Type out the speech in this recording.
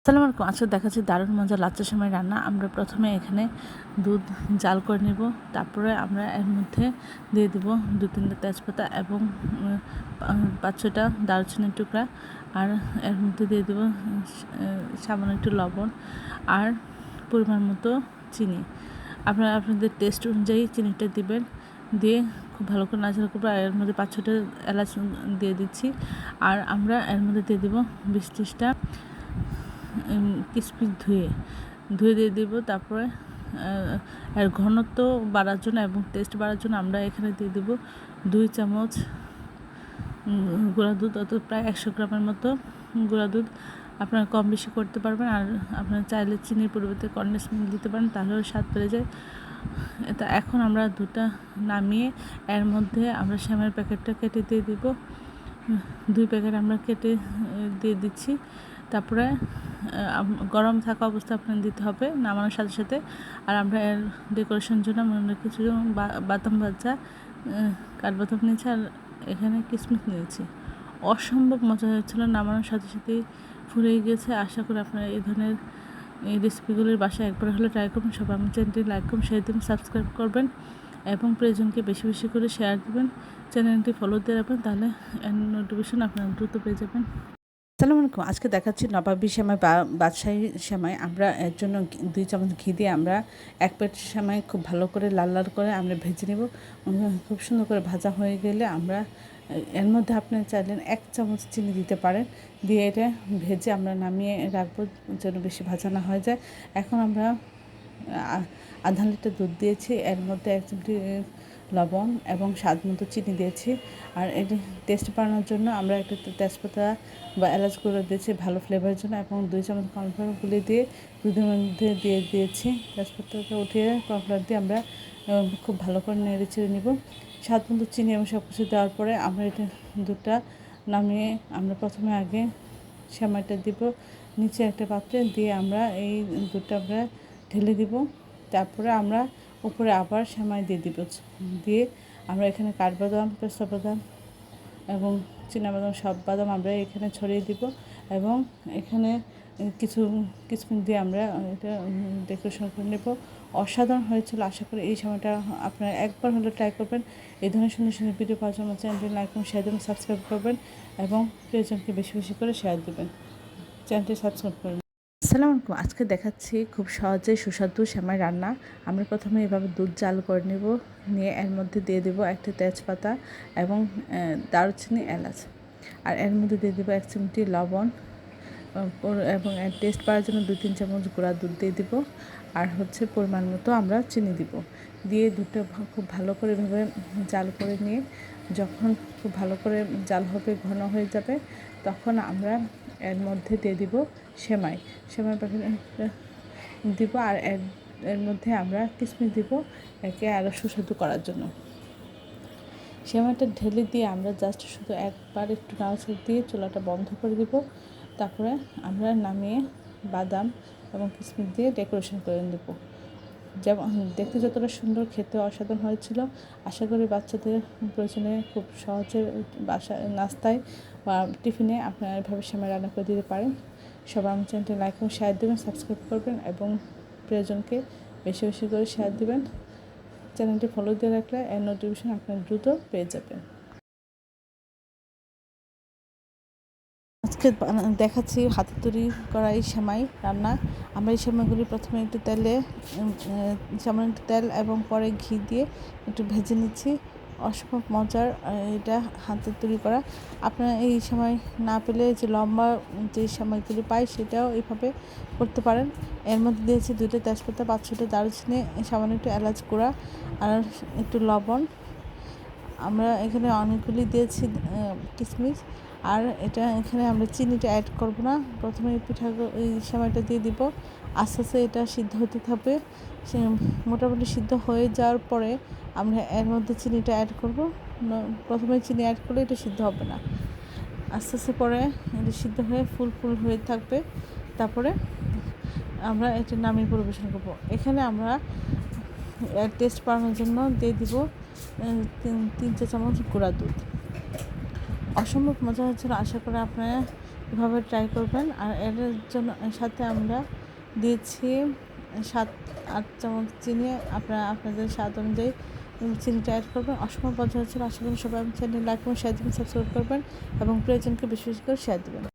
আসসালামু আলাইকুম। আজকে দেখাচ্ছি দারুণ মজা লাচ্ছা সেমাই রান্না। আমরা প্রথমে এখানে দুধ জাল করে নেব, তারপরে আমরা এর মধ্যে দিয়ে দেব 2-3টা তেজপাতা এবং 5-6টা দারুচিনির টুকরা, আর এর মধ্যে দিয়ে দেব সামান্য একটু লবণ আর পরিমাণ মতো চিনি। আপনারা আপনাদের টেস্ট অনুযায়ী চিনিটা দিবেন, দিয়ে খুব ভালো করে নাড়াচাড়া করবো। এর মধ্যে 5-6টা এলাচ দিয়ে দিচ্ছি, আর আমরা এর মধ্যে দিয়ে দেবো 20-30টা কিশমিশ ধুয়ে দিয়ে দেবো। তারপরে এর ঘনত্ব বাড়ার জন্য এবং টেস্ট বাড়ার জন্য আমরা এখানে দিয়ে দেবো 2 চামচ গুঁড়া দুধ, অর্থাৎ প্রায় 100 গ্রামের মতো গুঁড়া দুধ। আপনারা কম বেশি করতে পারবেন, আর আপনারা চাইলে চিনির পরিবর্তে কনডেন্স মিল্ক দিতে পারেন, তাহলেও স্বাদ বেড়ে যায়। এটা এখন আমরা দুধটা নামিয়ে এর মধ্যে আমরা সেমাইয়ের প্যাকেটটা কেটে দিয়ে দিব। 2 প্যাকেট আমরা কেটে দিয়ে দিচ্ছি। তারপরে গরম থাকা অবস্থা আপনার দিতে হবে নামানোর সাথে সাথে। আর আমরা এর ডেকোরেশনের জন্য আমরা কিছু বাদাম ভাজা কাঠবাদাম নিয়েছি, আর এখানে কিশমিশ নিয়েছি। অসম্ভব মজা হয়েছিল, নামানোর সাথে সাথেই ফুরিয়ে গিয়েছে। আশা করি আপনারা এই ধরনের এই রেসিপিগুলির বাসায় একবার হলে ট্রাই করবেন। সবাই আমার চ্যানেলটি লাইক করুন, শেয়ার দিন, সাবস্ক্রাইব করবেন এবং প্রিয়জনকে বেশি বেশি করে শেয়ার দেবেন। চ্যানেলটি ফলো দিয়ে রাখবেন, তাহলে নোটিফিকেশন আপনারা দ্রুত পেয়ে যাবেন। আসসালামু আলাইকুম। আজকে দেখাচ্ছি নবাবী সেমাই বা বাদশাহী সেমাই। আমরা এর জন্য 2 চামচ ঘি দিয়ে আমরা 1 প্লেট সেমাই খুব ভালো করে লাল লাল করে আমরা ভেজে নেব। খুব সুন্দর করে ভাজা হয়ে গেলে আমরা এর মধ্যে আপনি চাইলেন 1 চামচ চিনি দিতে পারেন, দিয়ে এটা ভেজে আমরা নামিয়ে রাখবো যেন বেশি ভাজা না হয়ে যায়। এখন আমরা আধা লিটার দুধ দিয়েছি, এর মধ্যে 1 চিমটি লবণ এবং স্বাদ মতো চিনি দিয়েছি। আর এটি টেস্ট বাড়ানোর জন্য আমরা একটা তেজপাতা বা এলাচ গুঁড়ো দিয়েছি ভালো ফ্লেভারের জন্য, এবং 2 চামচ কর্নফ্লাওয়ার গুলি দিয়ে দুধের মধ্যে দিয়ে দিয়েছি। তেজপাতাটা উঠিয়ে কর্নফ্লাওয়ার দিয়ে আমরা খুব ভালো করে নেড়ে চেড়ে নিব। স্বাদ মতো চিনি এবং সব কিছু দেওয়ার পরে আমরা এটা দুধটা নামিয়ে আমরা প্রথমে আগে সেমাইটা দিব নিচে একটা পাত্রে, দিয়ে আমরা এই দুধটা আমরা ঢেলে দিব। তারপরে আমরা উপরে আবার সেমাই দিয়ে দিব, দিয়ে আমরা এখানে কাঠবাদাম, পেস্তা বাদাম এবং চিনাবাদাম, সব বাদাম আমরা এখানে ছড়িয়ে দিব, এবং এখানে কিছু কিশমিশ দিয়ে আমরা এটা ডেকোরেশন করে নেব। অসাধারণ হয়েছিল। আশা করি এই সময়টা আপনারা একবার হলে ট্রাই করবেন। এই ধরনের সুন্দর সুন্দর ভিডিও পাওয়ার জন্য চ্যানেলটি লাইক এবং শেয়ার দেবেন, সাবস্ক্রাইব করবেন এবং প্রিয়জনকে বেশি বেশি করে শেয়ার দেবেন। চ্যানেলটি সাবস্ক্রাইব করবেন। আসসালামু আলাইকুম। আজকে দেখাচ্ছি খুব সহজে সুস্বাদু সেমাই রান্না। আমরা প্রথমে এভাবে দুধ জাল করে নেব, নিয়ে এর মধ্যে দিয়ে দেবো একটা তেজপাতা এবং দারুচিনি, এলাচ, আর এর মধ্যে দিয়ে দেবো 1 চিমটি লবণ, এবং এর টেস্ট পাওয়ার জন্য 2-3 চামচ গুঁড়া দুধ দিয়ে দিব, আর হচ্ছে পরিমাণ মতো আমরা চিনি দিব। দিয়ে দুধটা খুব ভালো করে এভাবে জাল করে নিয়ে যখন খুব ভালো করে জাল হবে, ঘন হয়ে যাবে, তখন আমরা এর মধ্যে দিয়ে দিব সেমাই প্যাকেট দিব, আর এর মধ্যে আমরা কিশমিশ দিব একে আরও সুস্বাদু করার জন্য। সেমাইটা ঢেলে দিয়ে আমরা জাস্ট শুধু একবার একটু নাড়াচাড়া দিয়ে চুলাটা বন্ধ করে দিব। তারপরে আমরা নামিয়ে বাদাম এবং কিশমিশ দিয়ে ডেকোরেশন করে দেব। যেমন দেখতে যতটা সুন্দর, খেতে অসাধারণ হয়েছিল। আশা করি বাচ্চাদের প্রয়োজনে খুব সহজে নাস্তায় বা টিফিনে আপনারা এভাবে সেমাই রান্না করে দিতে পারেন। সবাই আমার চ্যানেলটি লাইক এবং শেয়ার দেবেন, সাবস্ক্রাইব করবেন এবং প্রিয়জনকে বেশি বেশি করে শেয়ার দেবেন। চ্যানেলটি ফলো দিয়ে রাখলে এর নোটিফিকেশন আপনারা দ্রুত পেয়ে যাবেন। আজকে দেখাচ্ছি হাতে তৈরি করা এই সেমাই রান্না। আমরা এই সেমাইগুলি প্রথমে একটু সামান্য একটু তেল এবং পরে ঘি দিয়ে একটু ভেজে নিচ্ছি। অসম্ভব মজার এটা হাতে তৈরি করা। আপনারা এই সেমাই না পেলে যে লম্বা যে সেমাইগুলি পাই সেটাও এইভাবে করতে পারেন। এর মধ্যে দিয়েছি 2টা তেজপাতা, 5-6টা দারুচিনি, সামান্য একটু এলাচ গুঁড়া আর একটু লবণ। আমরা এখানে অনেকগুলি দিয়েছি কিশমিশ, আর এখানে আমরা চিনিটা অ্যাড করব না। প্রথমে এই সেমাইটা দিয়ে দিব, আস্তে আস্তে এটা সিদ্ধ হতে থাকবে। সে মোটামুটি সিদ্ধ হয়ে যাওয়ার পরে আমরা এর মধ্যে চিনিটা অ্যাড করব। প্রথমে চিনি অ্যাড করলে এটা সিদ্ধ হবে না, আস্তে আস্তে পরে এটা সিদ্ধ হয়ে ফুল হয়ে থাকবে। তারপরে আমরা এটা নামিয়ে পরিবেশন করব। এখানে আমরা টেস্ট বাড়ানোর জন্য দিয়ে দিব 3-4 চামচ গুঁড়া দুধ। অসম্ভব মজা হচ্ছিলো। আশা করি আপনারা এভাবে ট্রাই করবেন। আর এর জন্য সাথে আমরা দিয়েছি 7-8 চামচ চিনি। আপনারা আপনাদের স্বাদ অনুযায়ী চিনিটা অ্যাড করবেন। অসম্ভব মজা হচ্ছিলো। আশা করি সবাই আমার চ্যানেল লাইক এবং শেয়ার দিবেন, সাবস্ক্রাইব করবেন এবং প্রিয়জনকে বেশি বেশি করে শেয়ার দেবেন।